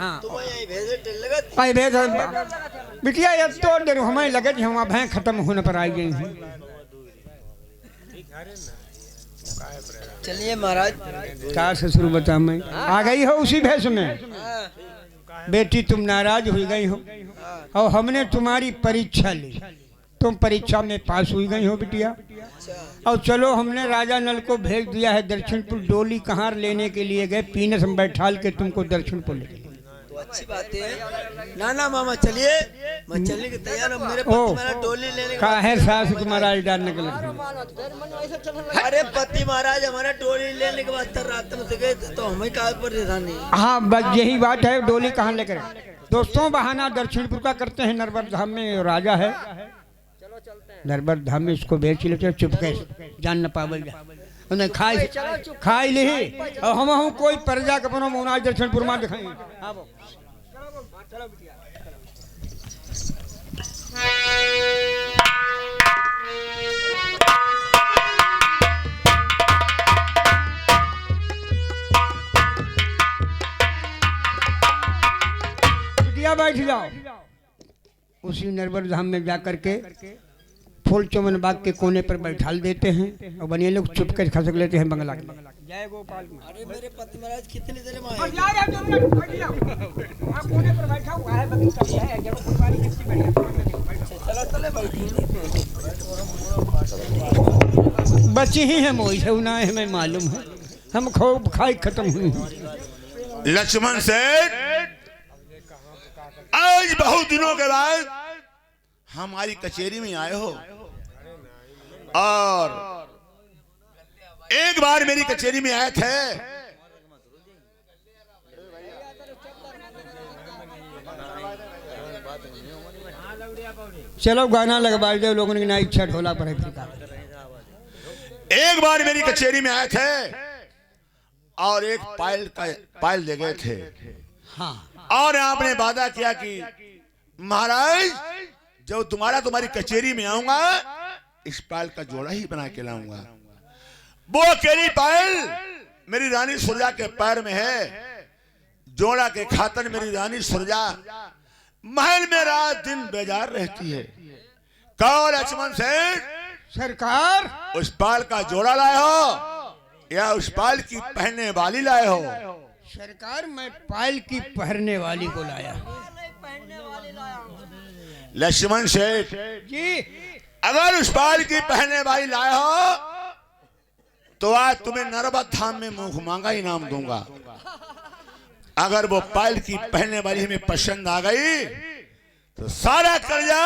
हाँ तुम्हें यही भेजे टेल लगत आई भेज बिटिया ये तो देर हमें लगे कि हम भैं खत्म होने पर आई गई हैं। चलिए महाराज। क्या ससुर बता मैं आ गई हो उसी भेष में। बेटी तुम नाराज हो गई हो और हमने तुम्हारी परीक्षा ली, तुम परीक्षा में पास हुई गई हो बिटिया। और चलो हमने राजा नल को भेज दिया है दक्षिणपुर, डोली कहाँ लेने के लिए गए, पीनस में बैठाल के तुमको दक्षिणपुर ले गए। तो अच्छी बात है। ना ना मामा चलिए, मैं चलने के तैयार हूँ। मेरे पति मेरा डोली लेने का है सास तुम्हारा डालने के लिए। अरे पति महाराज हमारा डोली लेने के बाद रात में गए तो हमें कहा पर नहीं। हाँ बस यही बात है, डोली कहाँ लेकर दोस्तों बहाना दक्षिणपुर का करते हैं। नरवर धाम में राजा है, नरवर धाम में इसको भेज लेते चुपके जान न पावल जा उन्हें खाई ली और हम कोई प्रजा के बनो मोना दक्षिणपुर में दिखाएंगे। बैठ जाओ उसी नरवर धाम में जाकर के फूल चमन बाग के कोने पर बैठाल देते हैं और बनिए लोग चुपके खसक लेते हैं बंगला के। जय गोपाल। अरे मेरे पति महाराज कितनी देर में आए? कोने पर बैठा हुआ है बगीचा है, जब फुलवारी किसकी बैठा। चलो चले बैठी बची ही है मोई है ना हमें मालूम है, हम खूब खाई खत्म हुई। लक्ष्मण सेठ आज बहुत दिनों के बाद हमारी कचेरी में आए हो और एक बार मेरी कचेरी में आए थे। चलो गाना लगवा दो लोगों की ना इच्छा ढोला पर है। एक बार मेरी कचेरी में आए थे और एक पायल दे गए थे। हाँ और आपने वादा किया कि महाराज जब तुम्हारी कचेरी में आऊंगा इस पायल का जोड़ा ही बना के लाऊंगा। वो अकेली पायल मेरी रानी सुरजा के पैर में है। जोड़ा के खातर मेरी रानी सुरजा महल में रात दिन बेजार रहती है। कहो लक्ष्मण सेठ सरकार उस पायल का जोड़ा लाए हो या उस पायल की पहनने वाली लाए हो? सरकार मैं पायल की पहनने वाली को लाया। लक्ष्मण सेठ जी अगर उस पायल की पहनने वाली लाए हो तो आज तुम्हें नरवा धाम में मुंह मांगा इनाम दूंगा। अगर वो पायल की पहनने वाली हमें पसंद आ गई तो सारा कर्जा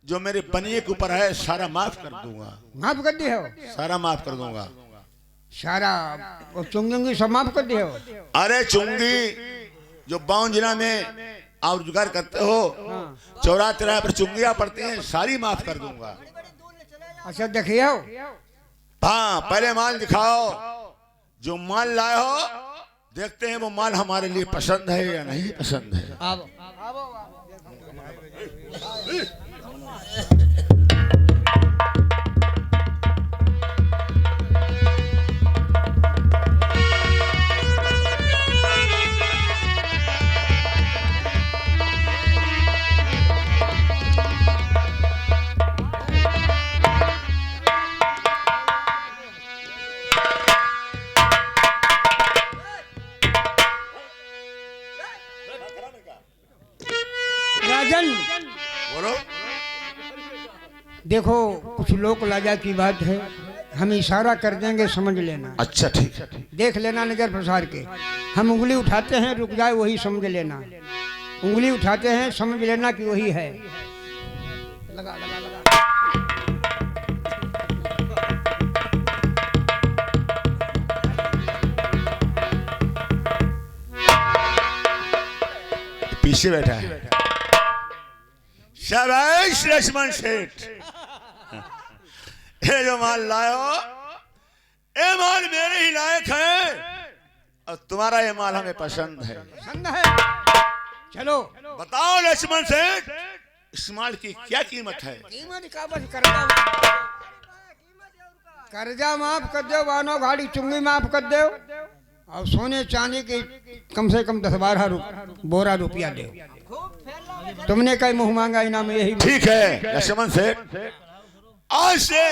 जो मेरे बनिए के ऊपर है सारा माफ कर दूंगा। माफ कर दी हो? सारा माफ कर दूंगा। सारा वो चुंगी सब माफ कर दी हो? अरे चुंगी जो बाउन जिला में आप रोजगार करते हो, चौरा तिराहे पर चुंगिया पड़ती हैं, सारी माफ कर दूंगा। अच्छा देखिए हो? हाँ पहले माल दिखाओ, जो माल लाए हो देखते हैं वो माल हमारे लिए पसंद है या नहीं पसंद है। अब राजन बोलो। देखो कुछ लोक लाजा की बात है, हम इशारा कर देंगे समझ लेना। अच्छा ठीक है। देख लेना नजर प्रसार के। हम उंगली उठाते हैं रुक जाए वही समझ लेना, उंगली उठाते हैं समझ लेना कि वही है। लगा लगा लगा पीछे बैठा है। शाबाश लक्ष्मण सेठ, ये जो माल लाए हो ये माल मेरे ही लायक है और तुम्हारा ये माल हमें पसंद है। पसंद है? चलो बताओ लक्ष्मण सेठ इस माल की क्या कीमत है? कीमत का बस कर्जा माफ कर दो, बानो गाड़ी चुंगी माफ कर दो, और सोने चांदी की कम से कम 10-12 बोरा रुपया दे। तुमने कई मुंह मांगा इनाम यही। ठीक है लक्ष्मण सेठ, आज से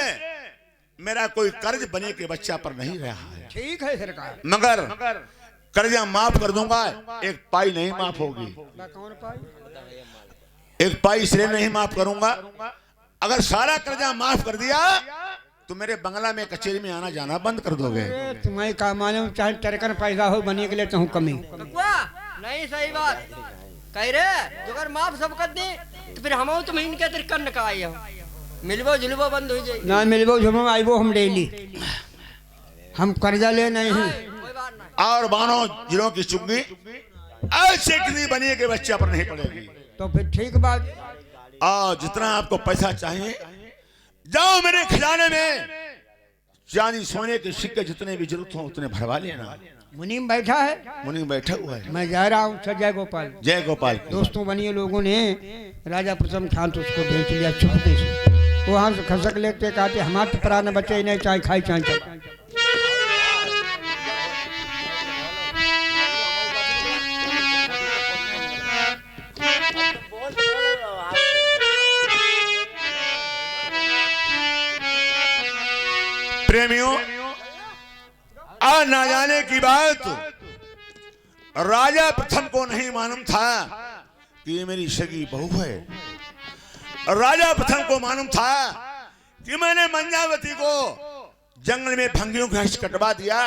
मेरा कोई कर्ज बने के बच्चा पर नहीं रहा है। ठीक है सरकार। मगर कर्जा माफ कर दूंगा, एक पाई नहीं माफ होगी। कौन पाई? एक पाई इसलिए नहीं माफ करूंगा, अगर सारा कर्जा माफ कर दिया तो मेरे बंगला में कचेरी में आना जाना बंद कर दोगे। तुम्हें का मालूम, चाहे टरकन पैदा हो बनी के लिए तो कमी नहीं सही बात कह रहे। जो अगर माफ सब कर दे तो फिर हम तुम इनके अंदर कर का आई हो, मिलबो जुलबो बंद हो जाए ना। मिलबो जुलबो आईबो हम डेली, हम कर्जा ले नहीं हैं। कोई बात नहीं। और बानो जिलों की चुंगी ऐसे किसी बनिए के बच्चा पर नहीं पड़ेगी। तो फिर ठीक बात। और जितना आपको पैसा चाहिए जाओ मेरे खजाने में चांदी सोने के सिक्के जितने भी जरूरत हो उतने भरवा लेना। मुनीम बैठा है, मुनि बैठा हुआ है। मैं जा रहा हूँ जय गोपाल। जय गोपाल। दोस्तों बनिए लोगों ने राजा प्रथम खान तो उसको भेज लिया चुपके से। वहां से खसक लेते कहते हमारे प्राण बचे ही नहीं, चाहे खाई चाहे चल। प्रेमियों, आज ना जाने की बात राजा प्रथम को नहीं मालूम था कि ये मेरी सगी बहू है। राजा प्रथम को मालूम था कि मैंने मंजावती को जंगल में भंगियों का हंस कटवा दिया,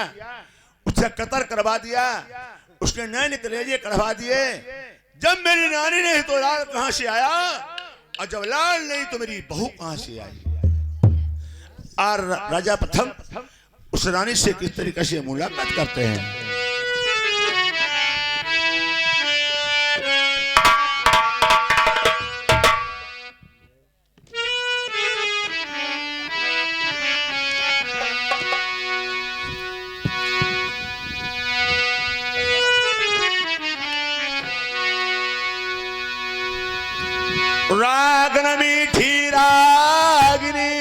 उससे कतर करवा दिया, उसके नैन कलेजे कढ़वा दिए। जब मेरी नानी नहीं तो लाल कहां से आया, और जब लाल नहीं तो मेरी बहू कहां से आई। और राजा प्रथम उस रानी से किस तरीके से मुलाकात करते हैं। रागन मीठी रागिनी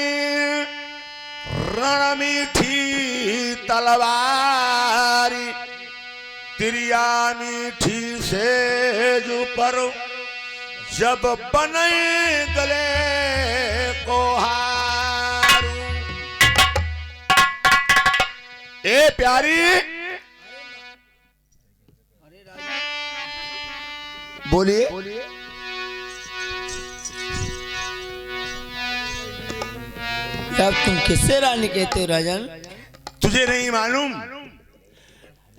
रण मीठी तलवारी, तिरिया मीठी सेज पर जब बने गले को हारू। ए प्यारी बोलिए। अब तुम किससे रानी कहते हो राजन? तुझे नहीं मालूम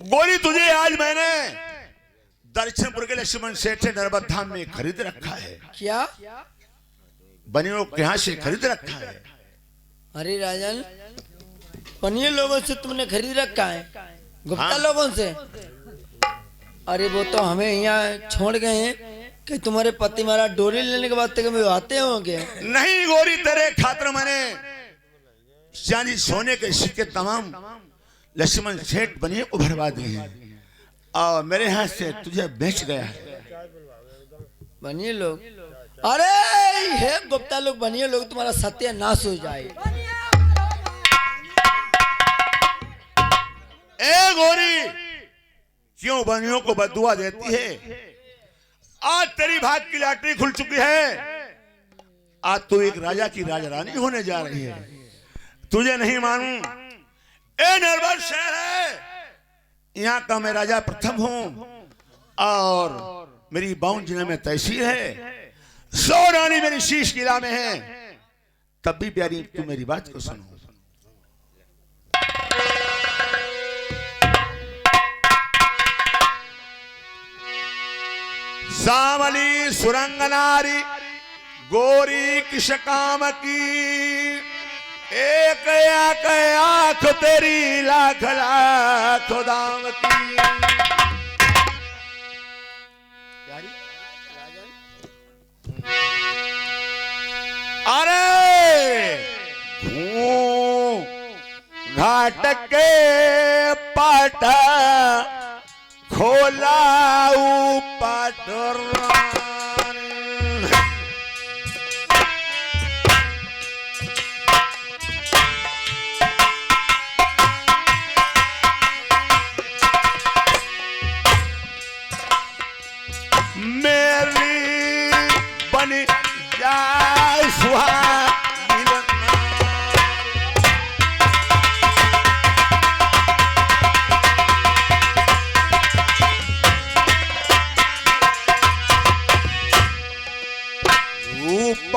गोरी, तुझे आज मैंने दर्शनपुर के लक्ष्मण सेठ से नर्मदा धाम में खरीद रखा है। क्या? बनियों के यहाँ से खरीद रखा है। अरे राजन, बनिए लोगों से तुमने खरीद रखा है? गुप्ता हाँ। लोगों से? अरे वो तो हमें यहाँ छोड़ गए हैं कि तुम्हारे पति महाराज डोली लेने के बाद तक में आते होंगे। नहीं गोरी, तेरे खातिर मैंने चांदी सोने के सिक्के तमाम लक्ष्मण सेठ बनिए को भरवा दिए हैं और मेरे हाथ से तुझे बेच गया है। बनिए लोग, अरे हे गुप्ता लोग, बनिए लोग, तुम्हारा सत्यानाश हो जाए। ए गोरी, क्यों बनियों को बददुआ देती है? आज तेरी भाग की लॉटरी खुल चुकी है। आज तू एक राजा की राजरानी होने जा रही है। तुझे नहीं मानूं, ए नरवर शहर है, यहाँ का मैं राजा प्रथम हूँ और मेरी बाउन जिले में तहसील है, 100 रानी मेरी शीश किला में है। तब भी प्यारी तू मेरी बात को सुनो। सावली सुरंग नारी गोरी किस काम की, एक आंख तेरी लाख लाख दाम की। अरे घाट के पाट खोला पाटर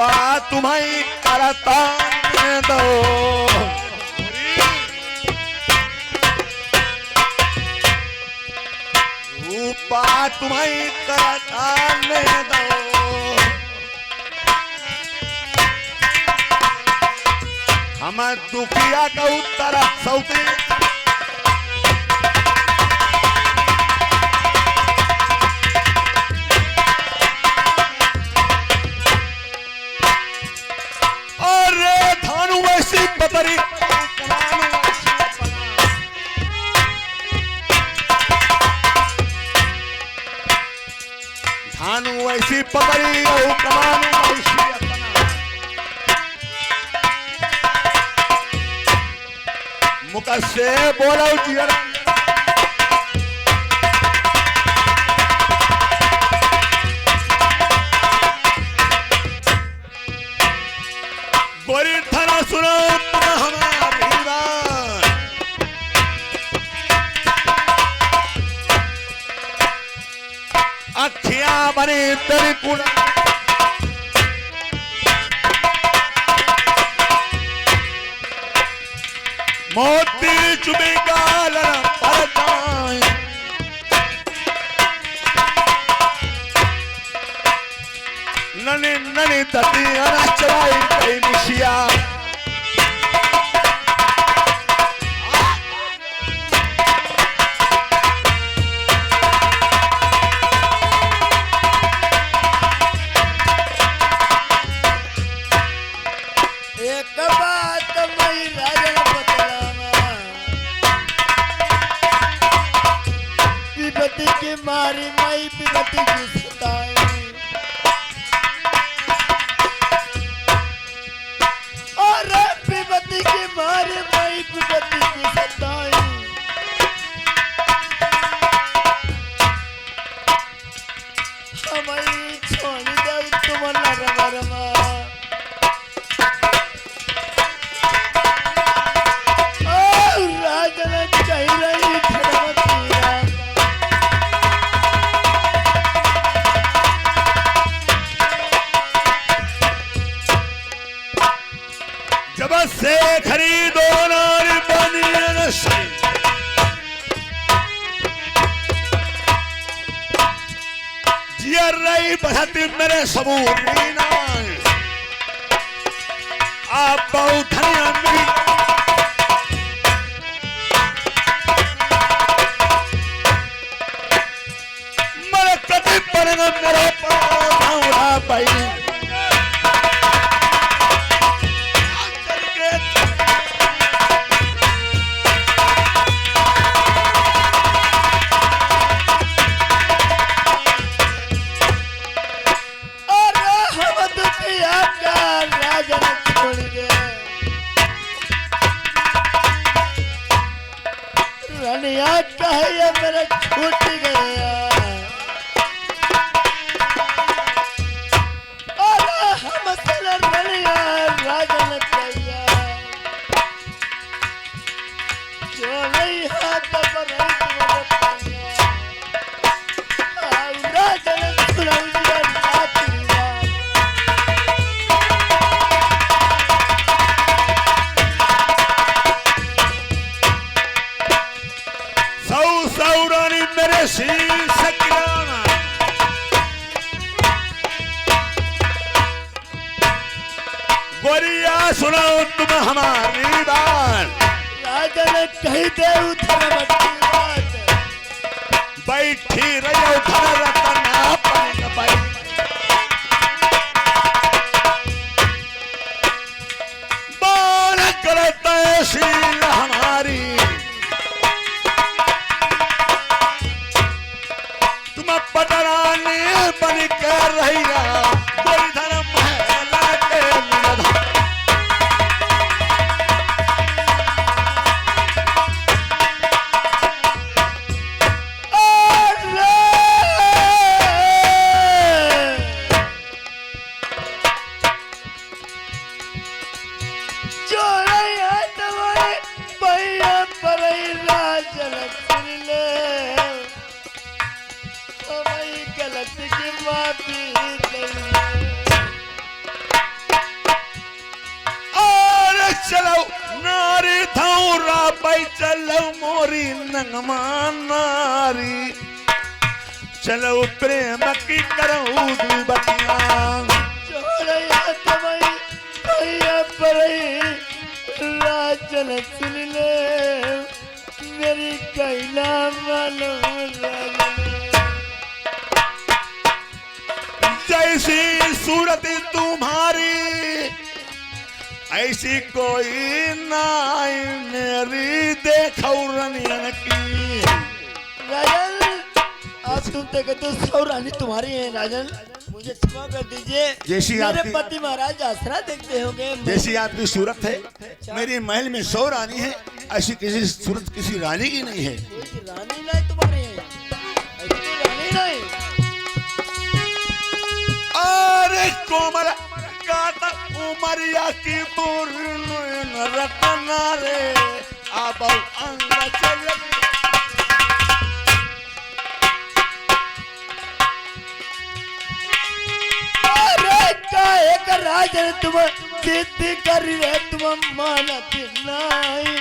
रूपा तुम्हें करता दो, रूपा तुम्हें करता दो। हम दुखिया का उत्तर सौते पतरी धानु ऐसी पतरी कमानु ऐसी मुख से बोलो जियर गोरी थाना सुनो अखियां बनी तेरी कुड़ा मोती चुबी गाल परदाई ननी ननी तती अनाचराई कई मिशिया मारी मई पिबती की सताई, और पिबती की मारी मई पिबती की सताई। हमारी छोड़ी दे तुम नरमा राजन कह रही जब से खरीदो नारी बनियन से जियर रही बसती मेरे सबूरी नाय आप बहुत धनिया मिली मेरे कति पर मेरे पाँव पाई रनिया कहे मेरा छूट गया और हम तेरा रनिया राजन कहिया जो नहीं हाथ पर राजन सुनाइया सौरानी मेरे शीश किराना गोरिया सुनाओ तुम हमारी बात राजन कही दे उधर बात बैठी रही उधर रतना पानी पाई बार करता है शील हमारी पटरानी बन कर रही कोई धर्म महला के चलो नारी धौरा पाई चलो मोरी नंगमा नारी चलो प्रेम की करो बतिया छोड़या तुम्हें भैया परे राजन सुन ले मेरी कहना मानो राजन जैसी सूरत तुम्हारी ऐसी कोई नाई मेरी देखो रनियन की राजन आज तुम तक तो सौरानी तुम्हारी है राजन मुझे क्षमा कर दीजिए जैसी मेरे आपकी- पति महाराज आसरा देखते होंगे जैसी आपकी सूरत है मेरे महल में 100 रानी है ऐसी किसी सूरत किसी रानी की नहीं है कोई रानी नहीं तुम्हारी है ऐसी रानी नहीं अरे कोमल काता उमरिया की पूर्ण रतना रे अब अंग चल अरे काहे का राजन तुम जिद कर रहे तुम मानत नहीं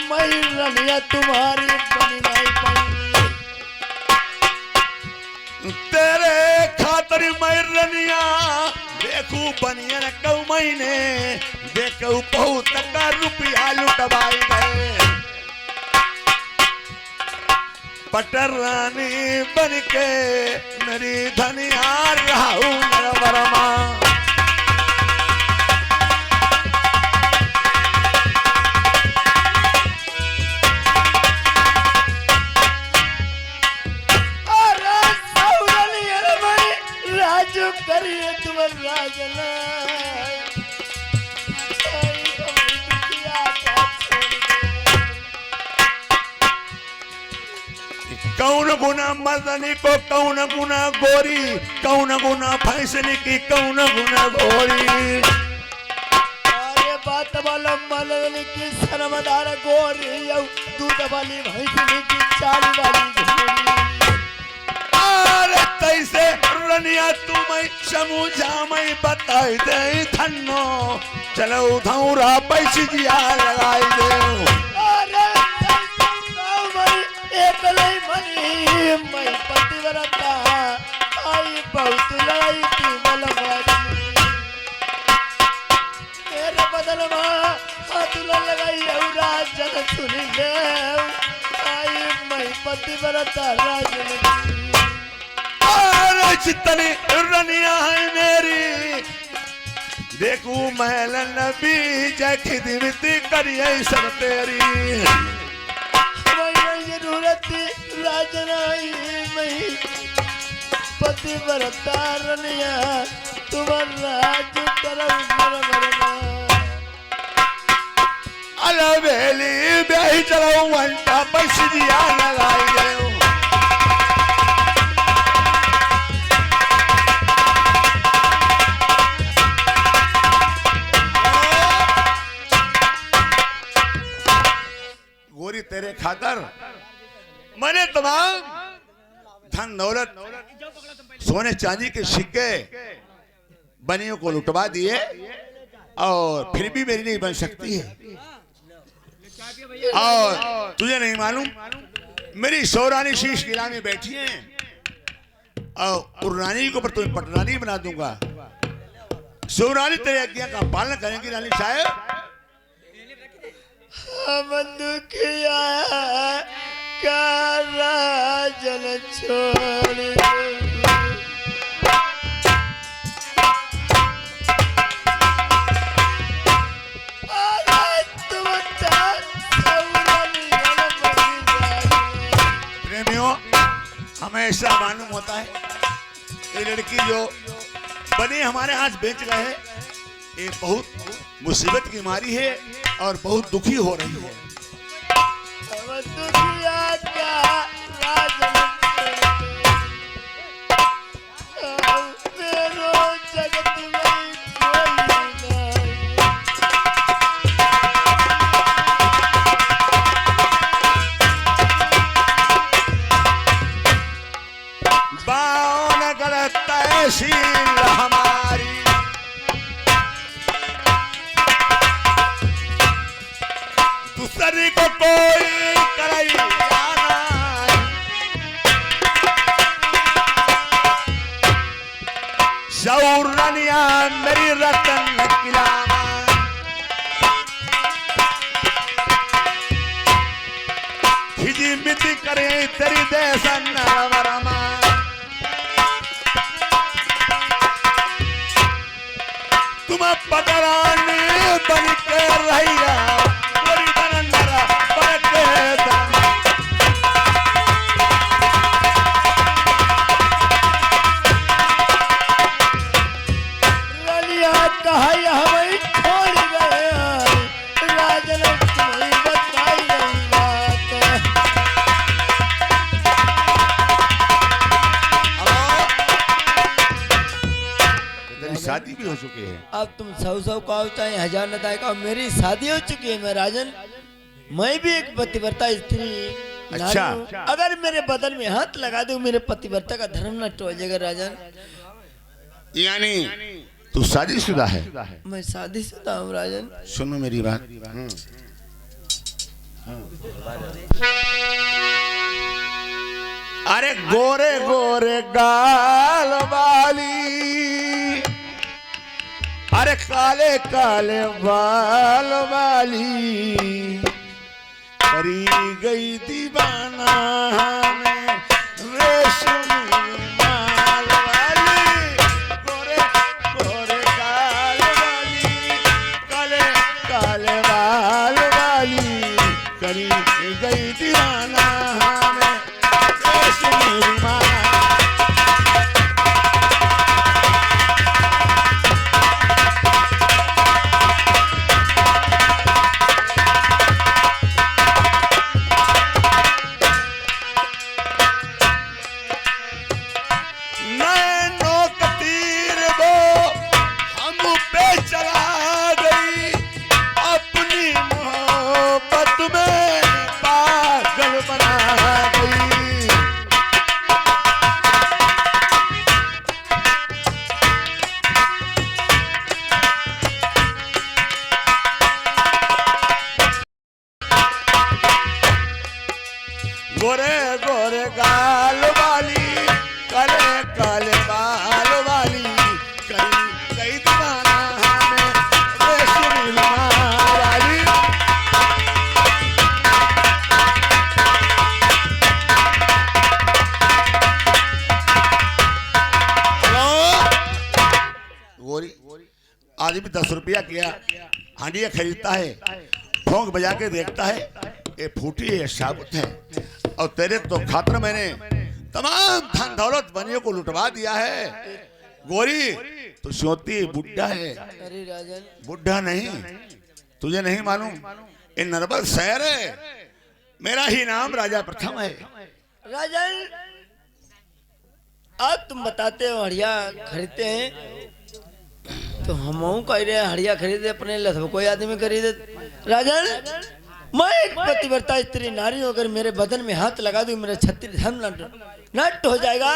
मैं रनिया तुम्हारी बनी नहीं पाई तेरे खातर मैं रनिया देखू बनियन कौ महीने देखू बहुत का रुपया लुटवाई गए पटर रानी बन के मेरी धनिया रहू नरवरमा अरे सौरनी अरे मैं राजू करिए तुम राजन कौन गुना मर्दनी को कौन गुना गोरी कौन गुना फैसले की कौन गुना गोरी अरे बात वाला मलल की शर्मदार गोरी दूध वाली भैंसनी की चाल वाली घोड़ी अरे तैसे रनिया तुम्हें समझा मैं बताई दे धन्नो चलो धौरा पैसे जिया लगाई दे अरे एक नहीं मनी मैं पतिव्रता आई बहुत लड़ाई थी बलवारी मेरे बदल हाथ न लगाई राजन सुन ले आई मैं पतिव्रता राजन अरे चितनी रनिया है मेरी देखू महल नबी जय खिदमती करिए सब तेरी जरूरत राजनाई नहीं पतिव्रता रनिया तुम्हार राज करम अलवेली ब्याही चलो वंटा पैसिया लगाई दे गोरी तेरे खातर मैंने तमाम धन दौलत सोने चांदी के सिक्के बनियों को लुटवा दिए और फिर भी मेरी नहीं बन सकती है और तुझे नहीं मालूम मेरी सौरानी शीश किला में बैठी है और रानी को पर तुम्हें पटरानी बना दूंगा सौरानी तेरे आज्ञा का पालन करेंगी रानी साहब हम दुखिया का राजन छोड़ प्रेमियों हमें ऐसा मालूम होता है ये लड़की जो बने हमारे हाथ बेच गए है ये बहुत मुसीबत की मारी है और बहुत दुखी हो रही है हम दुखिया का राजन मेरो जगत में कोई नहीं बावन गलत तहसील हमारी सरी को कोई कराई जाना शौर रनिया मेरी रतन किलामा हिजी मिति करे तेरी देसन वरमा तुम पटरानी बन के रहिया गोरी बनंदरा बरके दाना रलिया कहाई हमें छोड़ गए राजन तुम्हें बताई गई बात तेरी शादी भी हो चुकी है अब तुम सौ का चाहे हजार नदाय का मेरी शादी हो चुकी है मैं राजन मैं भी एक पतिव्रता स्त्री अच्छा। नारी हूं। अगर मेरे बदन में हाथ लगा दो मेरे पतिव्रता का धर्म नष्ट हो जाएगा राजन यानी तू शादीशुदा है मैं शादीशुदा हूँ राजन सुनो मेरी बात अरे गोरे गोरे गाल वाली अरे काले काले बाल वाली करी गई दीवाना हमें रेशमी माल वाली गोरे गोरे गाल वाली काले काले बाल वाली करी गई दीवाना हमें रेशमी माल नैनों का तीर वो हम पे चला गई अपनी मोहब्बत में पागल बना गई गोरे गोरे गाल वाली काले काले बाल वाली कई कई दीवाना हमें रेशमी माल वाली हेलो गोरी आदमी 10 रुपया किया हांडिया खरीदता है ठोंक बजा के देखता है ये फूटी है साबुत है और तेरे तो खातर मैंने तमाम धन दौलत बनियों को लुटवा दिया है गोरी तू सोती बुढ़ा है अरे राजन बुढ़ा नहीं तुझे नहीं मालूम ये नर्बल शहर है मेरा ही नाम राजा प्रथम है राजन अब तुम बताते हो हड़िया खरीदते हैं तो हम कह रहे हैं हड़िया खरीदे अपने लिए कोई आदमी खरीदे राजन मैं एक पतिव्रता स्त्री नारी हूं अगर मेरे बदन में हाथ लगा दूं मेरा छत्तीस धर्म नष्ट हो जाएगा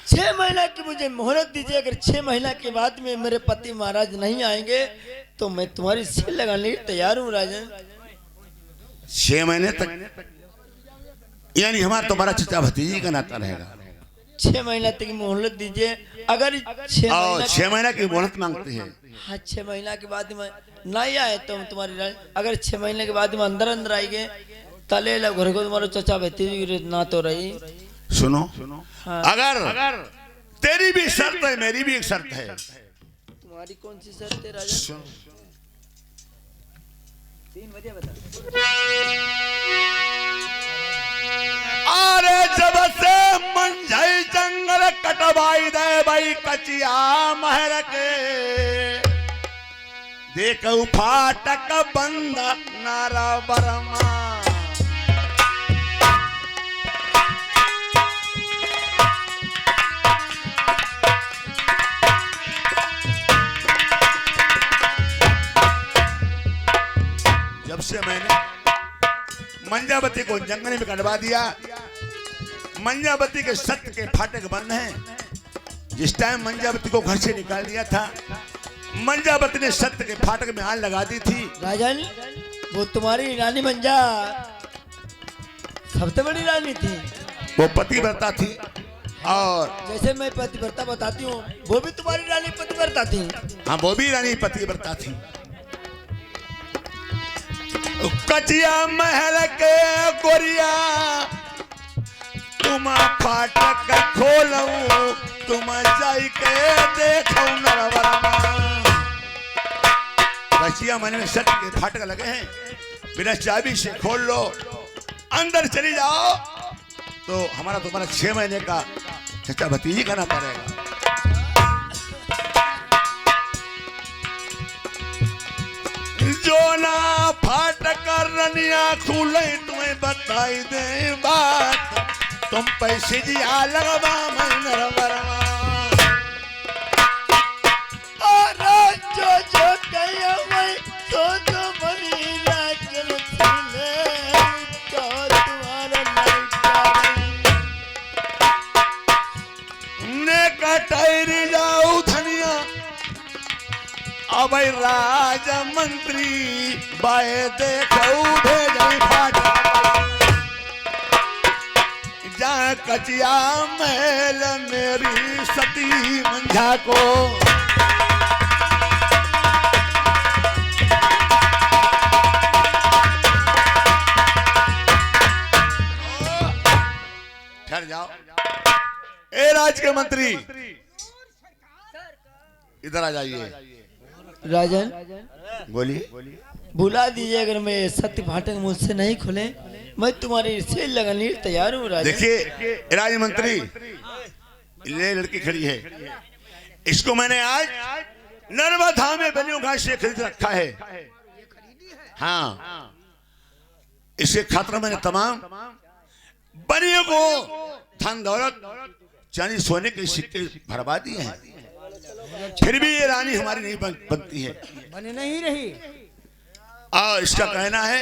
6 महीना की मुझे मोहलत दीजिए अगर 6 महीना के बाद में मेरे पति महाराज नहीं आएंगे तो मैं तुम्हारी सिर लगाने के लिए तैयार हूँ राजन 6 महीने तक यानी हमारा तुम्हारा चचा भतीजी का नाता रहेगा 6 महीना तक की मोहलत दीजिए अगर 6 महीना की मोहलत मांगते हैं हाँ 6 महीना के बाद में नहीं आए तो हम तुम्हारी अगर 6 महीने के बाद में अंदर अंदर आएंगे तले घर को तुम्हारा चचा भतीजी ना तो रही सुनो हाँ। अगर तेरी भी शर्त है मेरी भी एक शर्त है तुम्हारी कौन सी शर्त है राजा सुन। 3 बजे बता अरे जब से मंझई जंगल कटवाई दे भाई कचिया महर के देखो फाटक बंद नारा बरमा जब से मैंने मंजावती को जंगल में कटवा दिया मंजावती के सत्य के फाटक बंद हैं जिस टाइम मंजावती को घर से निकाल दिया था मंजावती ने सत्य के फाटक में आग लगा दी थी राजन वो तुम्हारी रानी मंजा सबसे बड़ी रानी थी। वो पतिव्रता थी, और जैसे मैं पतिव्रता बताती हूँ वो भी तुम्हारी रानी पतिव्रता थी। हाँ वो भी रानी पतिव्रता थी। कचिया महल के गोरिया तुम फाटक खोलू, तुम जाई के देखो नरवरमा। कचिया महल में सट के फाटक लगे हैं, बिना चाबी से खोल लो, अंदर चली जाओ तो हमारा तुम्हारा 6 महीने का चचा भतीजी का नाता रहेगा। जो ना फाटक रनिया खुले तुम्हें बताई दे बात, तुम पैसे जिया लगवा मैं नरवरमा। और जो कहियो मैं तो जो बनी राजन थीले तो तुम्हारा ने कटाई जाऊ धनिया अब राज मंत्री बाए देखो भेजाई फाटक। जा कचिया महल मेरी सती मंझा को, ठहर जाओ। ए राज के मंत्री इधर आ जाइए। राजन बोलिए। बुला दीजिए, अगर मैं सत्य फाटक मुझसे नहीं खुले मैं तुम्हारी सेल लगाने तैयार हूँ। राजन देखिए राज मंत्री, ये लड़की खड़ी है, इसको मैंने आज नर्मदा में बनियों घास से खरीद रखा है। हाँ, इसके खातिर मैंने तमाम बनियों को धन दौलत चांदी सोने के सिक्के भरवा दिए हैं, फिर भी ये रानी हमारी नहीं बनती है, बने नहीं रही। और इसका कहना है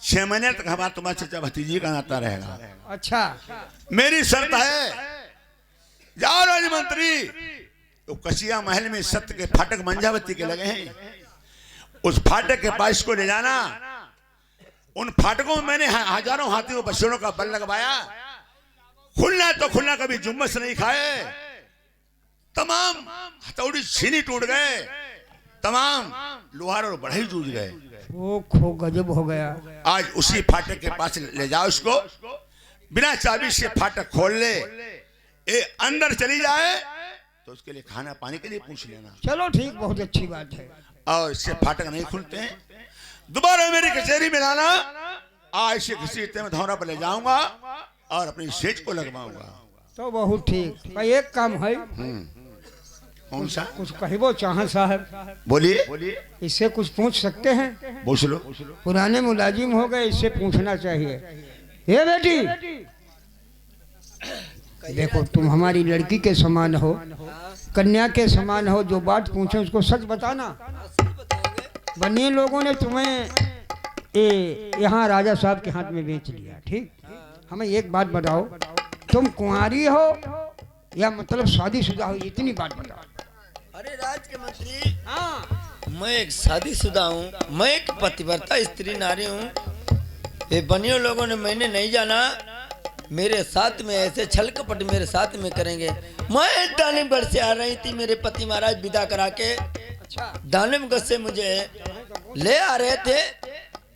6 महीने तक हमारा तुम्हारा चचा भतीजी का नाता रहेगा। अच्छा, मेरी शर्त है, जाओ राजमंत्री, तो कचिया महल में सत्य के फाटक मंजावती के लगे हैं, उस फाटक के पास को ले जाना। उन फाटकों में मैंने हजारों हाथियों बछड़ों का बल लगवाया, खुलना तो खुलना, कभी जुम्मस नहीं खाए, तमाम हथौड़ी छीनी टूट गए, तमाम लोहार और बढ़ई जूझ गए। वो खो गजब हो गया। आज उसी फाटक के पास ले जाओ उसको, बिना चाबी से फाटक खोल ले, ये अंदर चली जाए तो उसके लिए खाना पानी के लिए पूछ लेना। चलो ठीक, बहुत अच्छी बात है। और इससे फाटक नहीं खुलते हैं, दोबारा मेरी कचहरी में लाना। आज से किसी में धौरा पर ले जाऊंगा और अपनी सेज को लगवाऊंगा। तो बहुत ठीक। भाई एक काम है, कौन सा? कुछ कहबो चाह साहब? बोलिए। इससे कुछ पूछ सकते हैं? पूछ लो। पुराने मुलाजिम हो गए, इससे पूछना चाहिए। ये बेटी, देखो तुम हमारी लड़की के समान हो, कन्या के समान हो, जो बात पूछे उसको सच बताना। बनिए लोगों ने तुम्हें यहाँ राजा साहब के हाथ में बेच लिया, ठीक? हमें एक बात बताओ, तुम कुंवारी हो या मतलब शादीशुदा हो, इतनी बात बताओ। अरे राज के मंत्री, हाँ, मैं एक शादीशुदा हूँ, मैं एक पतिव्रता स्त्री नारी हूँ। ये बनियों लोगों ने मैंने नहीं जाना, मेरे साथ में ऐसे छल कपट मेरे साथ में करेंगे। मैं दानिमगढ़ से आ रही थी, मेरे पति महाराज विदा करा के दानिमगढ़ से मुझे ले आ रहे थे।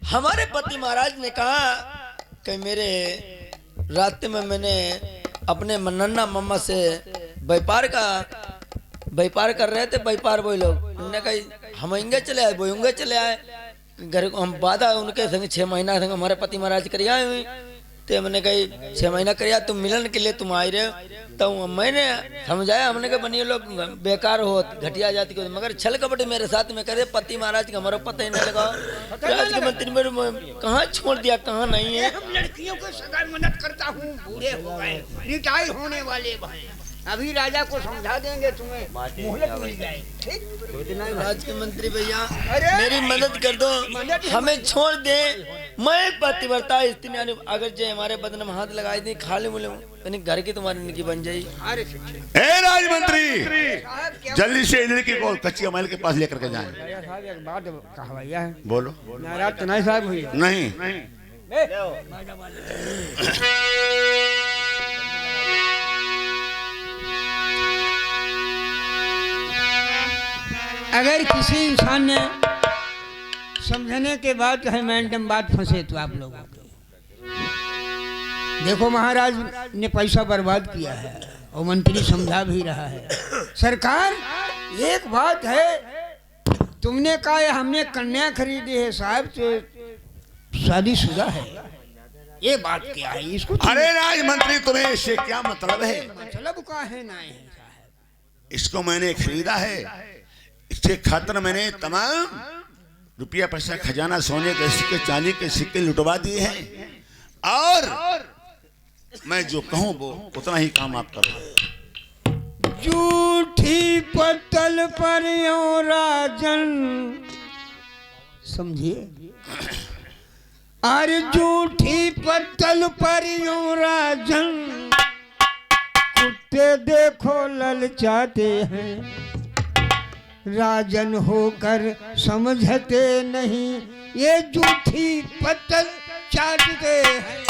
हमारे पति महाराज ने कहा कि मेरे रास्ते में मैंने अपने नन्ना मम्मा से व्यापार कर रहे थे, व्यापार वही लोग, उन्होंने कहा हम इंगे चले आए, वो इंगे चले आए, घर को हम वादा उनके संग 6 महीना संग हमारे पति महाराज करिया हुई, तो मैंने कही 6 महीना करिया, तुम मिलन के लिए तुम आए रहे। तो मैंने समझाया, हमने कहा बनिए लोग बेकार हो, घटिया जाति को, मगर छल कपट मेरे साथ में करे, पति महाराज का हमारा पता ही नहीं लगा। राज के मंत्री मेरे कहाँ छोड़ दिया, कहाँ नहीं है। हम लड़कियों को सदा मदद करता हूँ, बूढ़े हो गए, रिटायर होने वाले भाई, अभी राजा को समझा देंगे, तुम्हें मोहलत मिल जाएगी, ठीक? राज के मंत्री भैया मेरी मदद कर दो, हमें छोड़ दे। मैं एक पतिव्रता स्त्री नारी अगर जे हमारे बदन में हाथ लगाई दी खाली मुले यानी घर की तुम्हारी निकी बन जाई। अरे ए राजमंत्री, जल्दी से इन लड़की को कच्ची महल के पास लेकर के जाएं। साहब एक बात कहवाइया है, बोलो। नाराज तो नहीं साहब हुई? नहीं, अगर किसी इंसान ने समझने के बाद है मैंडम बात फंसे तो आप लोगों के देखो, महाराज ने पैसा बर्बाद किया है और मंत्री समझा भी रहा है। सरकार एक बात है, तुमने कहा है हमने कन्या खरीदी है, साहब तो शादीशुदा है, ये बात क्या है इसको? अरे राजमंत्री, तुम्हें इससे क्या मतलब है? मतलब का है ना है साहब, इसको मैंने खरीदा है, इसके खातिर मैंने तमाम रुपया पैसा खजाना सोने के सिक्के चांदी के सिक्के लुटवा दिए हैं, और मैं जो कहूं वो उतना ही काम आप करो। झूठी पत्तल पर यूं राजन, समझिए, अरे झूठी पत्तल पर यूं राजन, कुत्ते देखो ललचाते हैं, राजन होकर समझते नहीं, ये झूठी पत्तल चाटते हैं।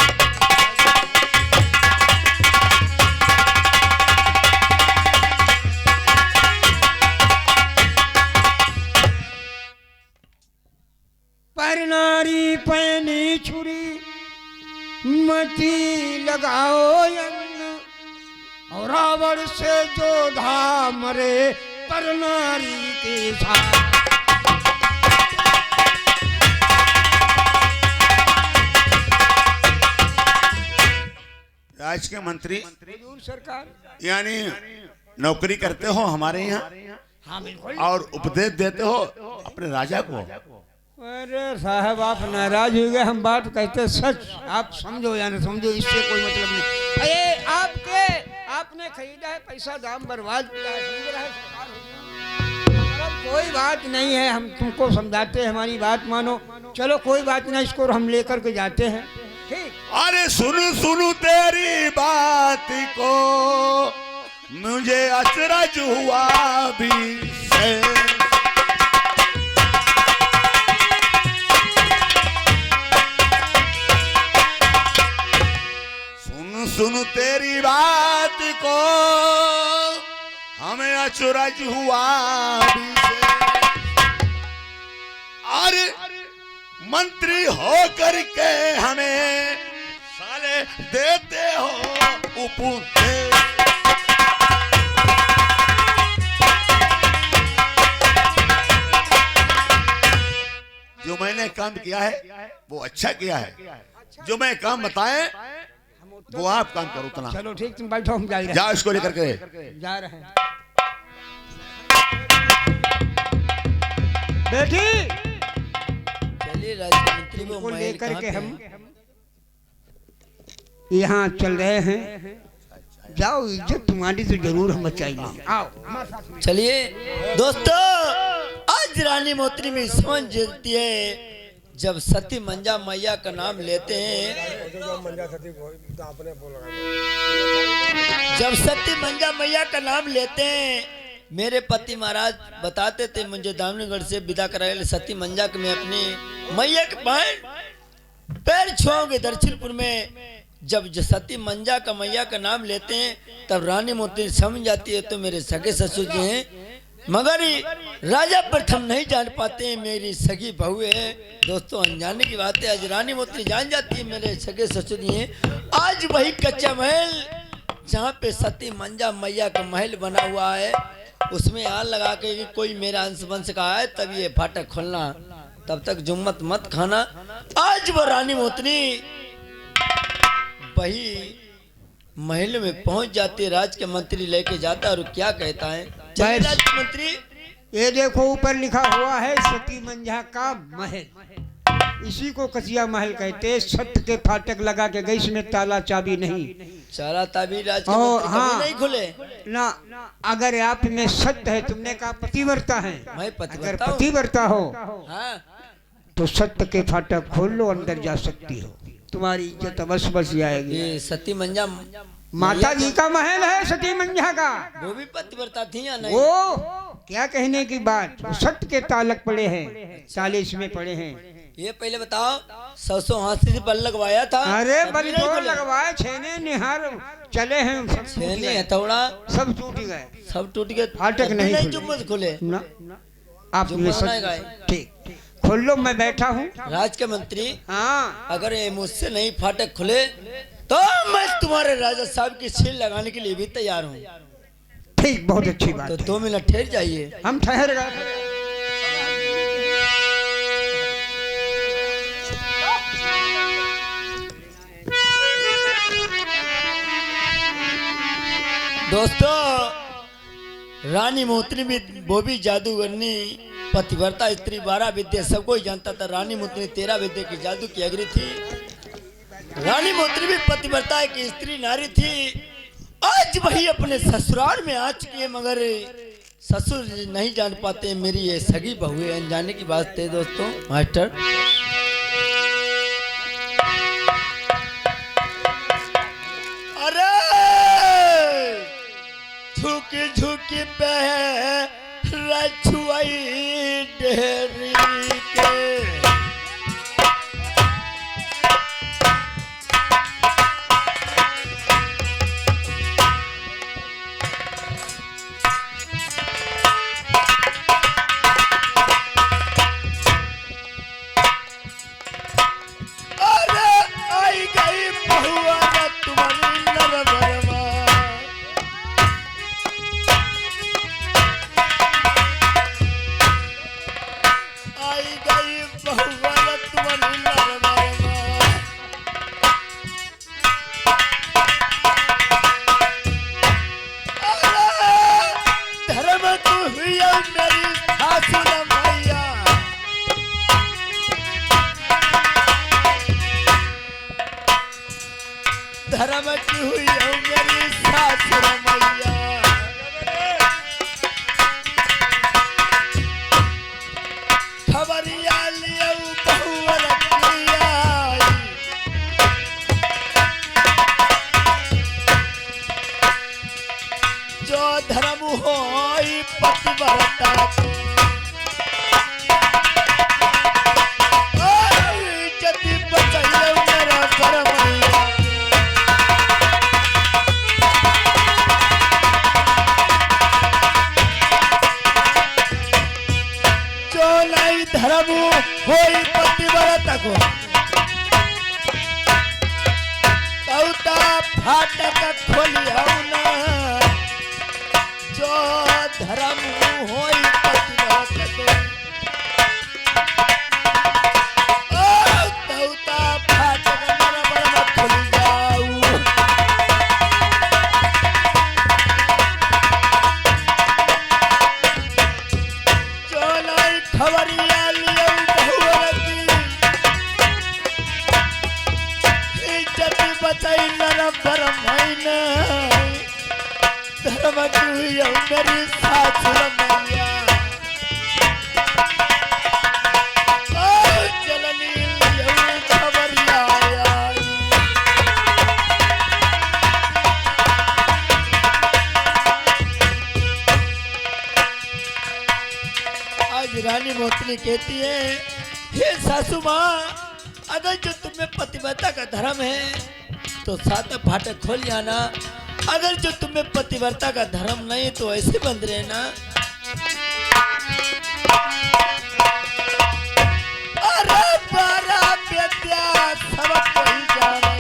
पर नारी पैनी छुरी मती लगाओ यंग, और रावण से जो धा मरे पर नारी के साथ। राज के मंत्री सरकार, यानी नौकरी करते हो हमारे यहाँ, हाँ बिल्कुल, और उपदेश देते हो अपने राजा को। अरे साहब आप नाराज हो गए, हम बात कहते सच, आप समझो या न समझो इससे कोई मतलब नहीं। अरे आपने खरीदा है, पैसा दाम बर्बाद किया है, समझ रहा है सरकार, अब कोई बात नहीं है, हम तुमको समझाते हैं, हमारी बात मानो, चलो कोई बात नहीं, इसको हम लेकर के जाते हैं, ठीक? अरे सुनू तेरी बात को, मुझे अचरज हुआ भी से। सुन तेरी बात को, हमें अचरज हुआ भी से। अरे मंत्री हो करके हमें साले देते हो उपदेश। जो मैंने काम किया है वो अच्छा किया है, जो मैं काम बताए वो आप काम करो उतना। चलो ठीक, तुम बैठो, हम जा रहे हैं। जाओ इसको लेकर के जा रहे हैं। बेटी, चलिए राज्य मंत्री को लेकर के हम यहाँ चल रहे हैं, जाओ, इज्जत तुम्हारी तो जरूर हम बचाएंगे, आओ। चलिए दोस्तों, आज रानी मोत्री में समझ जलती है, जब सती मंजा मैया का नाम लेते हैं, जब सती मंजा मैया का नाम लेते हैं, मेरे पति महाराज बताते थे, मुझे दामनगढ़ से विदा कराए सती मंजा के मैं अपनी मैया के पैर छुआऊंगे दर्शनपुर में। जब सती मंजा का मैया का नाम लेते हैं, तब रानी मोती समझ जाती है तो मेरे सगे ससुर जी हैं, मगर राजा प्रथम नहीं जान पाते हैं मेरी सगी बहू है। दोस्तों, अनजाने की बात है, आज रानी मोती जान जाती है मेरे सगे ससुर जी हैं। आज वही कच्चा महल जहाँ पे सती मंजा मैया का महल बना हुआ है, उसमें आग लगा के कि कोई मेरा अंश वंश का है तब ये फाटक खोलना, तब तक जुम्मत मत खाना। आज वो रानी मोतनी वही महल में पहुंच जाती है, राज के मंत्री लेके जाता है और क्या कहता है, चलिए राज के मंत्री। ये देखो ऊपर लिखा हुआ है सती मंजा का महल, इसी को कचिया महल कहते हैं। सत्य के फाटक लगा के गई, इसमें ताला चाबी नहीं, सारा ताबीर राज के मंत्री कभी नहीं खुले ना। अगर आप में सत्य है, तुमने कहा पतिव्रता है, मैं अगर पतिव्रता हूं। पतिव्रता हो हाँ, तो सत्य के फाटक खोल लो, अंदर जा सकती हो, तुम्हारी इज्जत अवश्य बच जाएगी। ये सती मंजा माता जी का महल है सती मंजा का, वो भी पतिव्रता थी या नहीं? वो क्या कहने की बात, वो सत्य के तालक पड़े हैं, 40 में पड़े हैं। ये पहले बताओ, 100 हाथी से बल लगवाया था? अरे तभी बल नहीं तो खुले। लगवाए, छेने निहार चले हैं, सब टूट छेने गए, हथौड़ा सब टूट गए, सब टूट गए, फाटक नहीं खुले। चुम्बद खुले। ना आप ये जुम्मन सब आएगा। ठीक खोल लो, मैं बैठा हूँ। राज के मंत्री, हाँ अगर ये मुझसे नहीं फाटक खुले तो मैं तुम्हारे राजा साहब की सील लगाने के लिए भी तैयार हूँ। ठीक, बहुत अच्छी बात तो है। 2 मिनट ठहर जाइए। हम ठहर गए। दोस्तों, रानी मोतनी भी, वो भी जादूगरनी, पतिव्रता स्त्री, 12 विद्या सबको ही जानता था। रानी मोतनी 13 विद्या की जादू की अग्री थी। रानी मोतनी भी पतिव्रता की स्त्री नारी थी। आज वही अपने ससुराल में आ चुकी है, मगर ससुर नहीं जान पाते मेरी ये सगी बहू है। अनजाने की बात है दोस्तों। मास्टर, अरे झुकी झुकी पे रछुआई डेहरी के, अरे आई गई बहुआ तुम्हारी नरबरमा, आई गई बहुआ तुम्हारी नरबरमा। अरे धर्म तू हुई मेरी सासुर मैया, धर्म की हुई मेरी सासुर मैया। खबरिया लिया बहुवर किया, जो धर्म होई पतिव्रता को, जति बचाइए मेरा परमैया। जो नहीं धर्म होई पतिव्रता को, तौता फाटक खोलिया ना, जो धर्म होई पतिव्रता को, तौता फाटक बराबर खोल जाऊ। जो नहीं खबरिया लिया बहुवर की, इज्जत बचाई नरबर मैना, धर्म की हुई मेरी सासुर मैया। चलनी लिया खबरिया आई, आज रानी मोतनी कहती है, हे सासू माँ, अगर जो तुम्हें पतिव्रता का धर्म है तो 7 फाटक खोल जाना, अगर जो तुम्हें पतिव्रता का धर्म नहीं तो ऐसे बंद रहना। अरे 12 विद्या सब कोई जाने,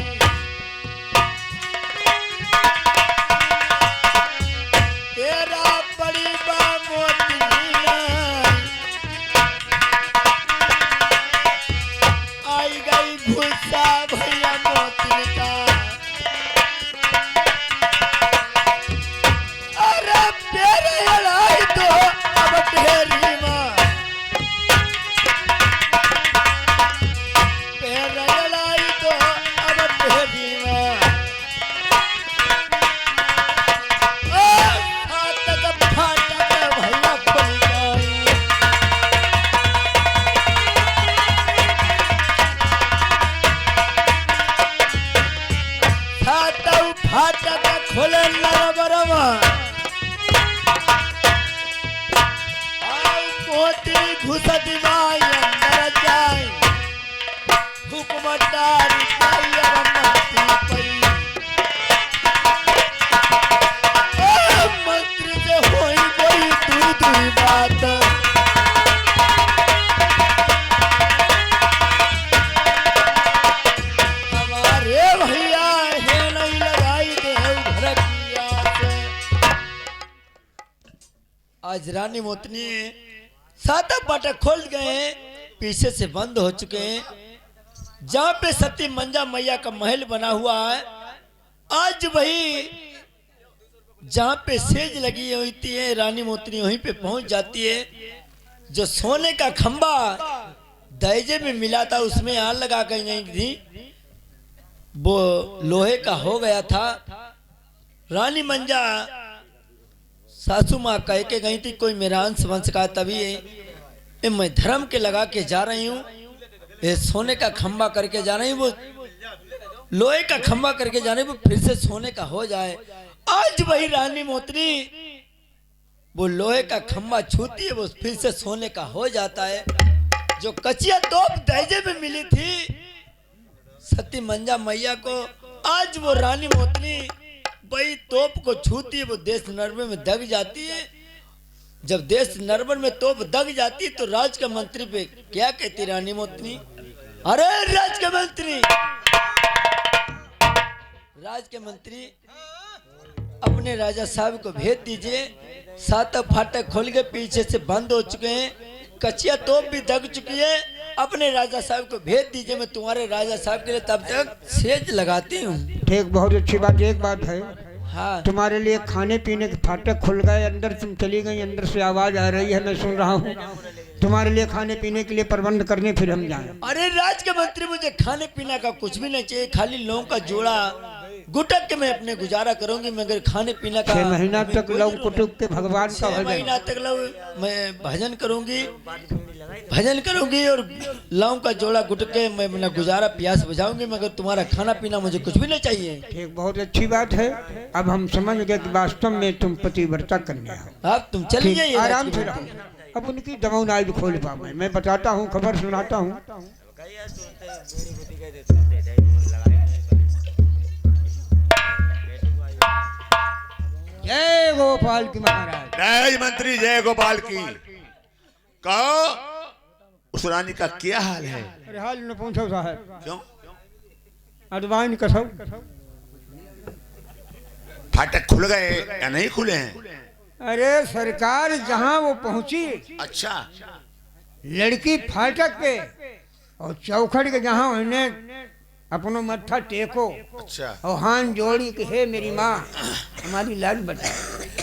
तेरा बड़ी बा मोती आई गई गुस्सा भैया मोती का। अरे तेरे लड़ाई तो अब ढेरी माँ, सदवाई अंदर जाए हुक्मदारी पाई अब मंत्री पई मंत्री से होई कोई दूध बात हमारे भैया है नहीं लगाई दे घर की आस। आज रानी मोतनी सातक फाटक खोल गए हैं, पीछे से बंद हो चुके हैं। जहाँ पे सती मंजा मैया का महल बना हुआ है, आज वही जहाँ पे सेज लगी होती है रानी मोतनी वहीं पे पहुंच जाती है। जो सोने का खंबा दहेजे में मिला था उसमें आग लगा कर गई थी, वो लोहे का हो गया था। रानी मंजा सासू माँ कह के गई थी कोई मेरा अंश वंश का, तभी ये मैं धर्म के लगा के जा रही हूँ, ये सोने का खंबा करके जा रही हूँ, वो लोहे का खंबा करके जा रही हूँ, वो फिर से सोने का हो जाए। आज वही रानी मोतनी वो लोहे का खंबा छूती है, वो फिर से सोने का हो जाता है। जो कचिया तोप दहेजे में मिली थी सती मंजा मैया को, आज वो रानी मोतनी वही तोप को छूती है, वो देश नरबे में दग जाती है। जब देश नरबन में तोप दग जाती है तो राज के मंत्री पे क्या कहती रानी मोतनी, अरे राज के मंत्री, राज के मंत्री अपने राजा साहब को भेज दीजिए। सातक फाटक खोल के पीछे से बंद हो चुके हैं, कचिया तोप भी दग चुकी है, अपने राजा साहब को भेज दीजिए, मैं तुम्हारे राजा साहब के लिए तब तक सेज लगाती हूँ। ठीक, बहुत अच्छी बात। एक बात है, हाँ तुम्हारे लिए खाने पीने के फाटक खुल गए, अंदर तुम चली गई, अंदर से आवाज आ रही है, मैं सुन रहा हूँ। तुम्हारे लिए खाने पीने के लिए प्रबंध करने फिर हम जाएं। अरे राज के मंत्री, मुझे खाने पीने का कुछ भी नहीं चाहिए, खाली लोगों का जोड़ा गुटक के मैं अपने गुजारा करूंगी, मगर खाने पीने का 6 महीना तक लव कुटुक के भगवान का 6 महीना तक लव मैं भजन करूंगी और लव का जोड़ा गुटक के मैं अपना गुजारा प्यास बुझाऊंगी, मगर तुम्हारा खाना पीना मुझे कुछ भी नहीं चाहिए। ठीक, बहुत अच्छी बात है। अब हम समझ गए कि वास्तव में तुम पतिव्रता कन्या हो। अब तुम चली ठीक, जाइए आराम से रहो। अब उनकी दमन आज खोल पाऊँ, मैं बताता हूँ, खबर सुनाता हूँ। जय गोपाल की महाराज। जय मंत्री जय गोपाल की। कहो उस रानी का क्या हाल है? अरे हाल न पूछो साहब, क्यों? अडवाइन कसो। फाटक खुल गए या नहीं खुले हैं? अरे सरकार जहाँ वो पहुंची, अच्छा, लड़की फाटक पे और चौखट के जहाँ उन्हें अपनो मत्था टेको अच्छा, और हाथ जोड़ी कि हे मेरी माँ हमारी लाज बता।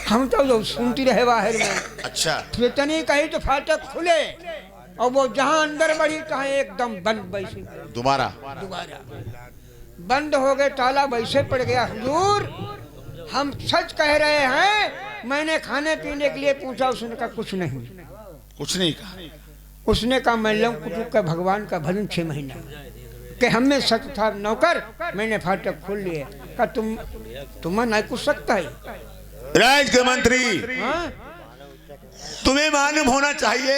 हम तो जो सुनती रहे बाहर में, अच्छा, इतनी कही तो फाटक खुले और वो जहाँ अंदर बढ़ी तहाँ एकदम बंद बैसी। दोबारा दोबारा बंद हो गए, ताला वैसे पड़ गया। हुजूर हम सच कह रहे हैं, मैंने खाने पीने के लिए पूछा, उसने कहा कुछ नहीं। कुछ नहीं कहा? उसने कहा मैं लव कुटुक का भगवान का भजन 6 महीना कि हमें सच था नौकर, मैंने फाटक खोल लिए। का तुम नहीं पूछ सकता है? राज के मंत्री, हाँ? तुम्हें मालूम होना चाहिए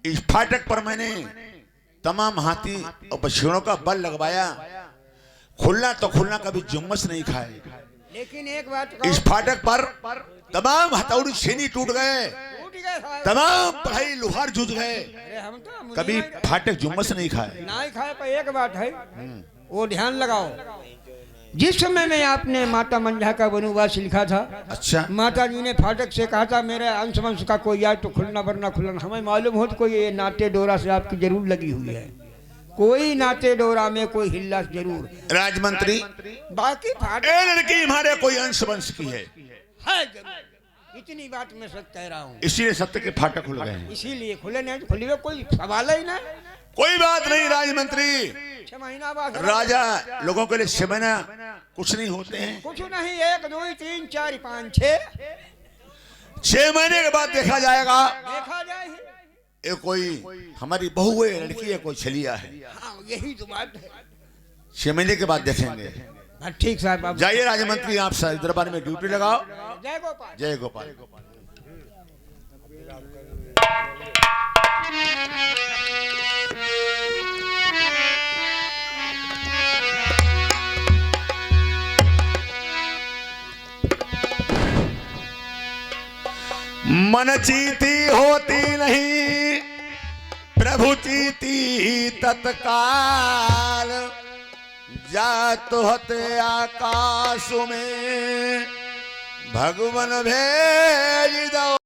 इस फाटक पर मैंने तमाम हाथी और बछड़ों का बल लगवाया, खुलना तो खुलना, कभी जुम्मस नहीं खाए। लेकिन एक बात इस फाटक पर तमाम हथौड़ी छेनी टूट गए, तमाम पढ़ाई लोहार जूझ गए, हम तो कभी फाटक जुम्मस नहीं खाए। नहीं खाए। पर एक बात है, वो ध्यान लगाओ, जिस समय में आपने माता मंझा का वनवास लिखा था, अच्छा, माता जी ने फाटक से कहा था मेरे अंश वंश का कोई आए तो खुलना वरना खुलना। हमें मालूम हो तो कोई ये नाते डोरा से आपकी जरूर लगी हुई है, कोई नाते डोरा में कोई हिल्ला जरूर। राजमंत्री, बाकी फाटक ये लड़की हमारे कोई अंश वंश की है, जरूर। इतनी बात मैं सच कह रहा हूँ, इसीलिए सत्य के फाटक खुल गए हैं। इसीलिए खुले नहीं तो खुले, कोई सवाल ही ना। कोई बात नहीं राजमंत्री, 6 महीना बाद राजा लोगों के लिए 6 महीना कुछ नहीं होते हैं। कुछ नहीं, 1 2 3 4 5 6 6 महीने के बाद देखा जाएगा देखा जाए। ये कोई हमारी बहू है, लड़की है, कोई छलिया है। हाँ, यही तो बात है। 6 महीने के बाद देखेंगे। हाँ, ठीक साहब, आप जाइए राजमंत्री, आप दरबार में ड्यूटी लगाओ। जय गोपाल। जय गोपाल। मन चीती होती नहीं, प्रभु चीती तत्काल। जात होते आकाश में, भगवन भेज दो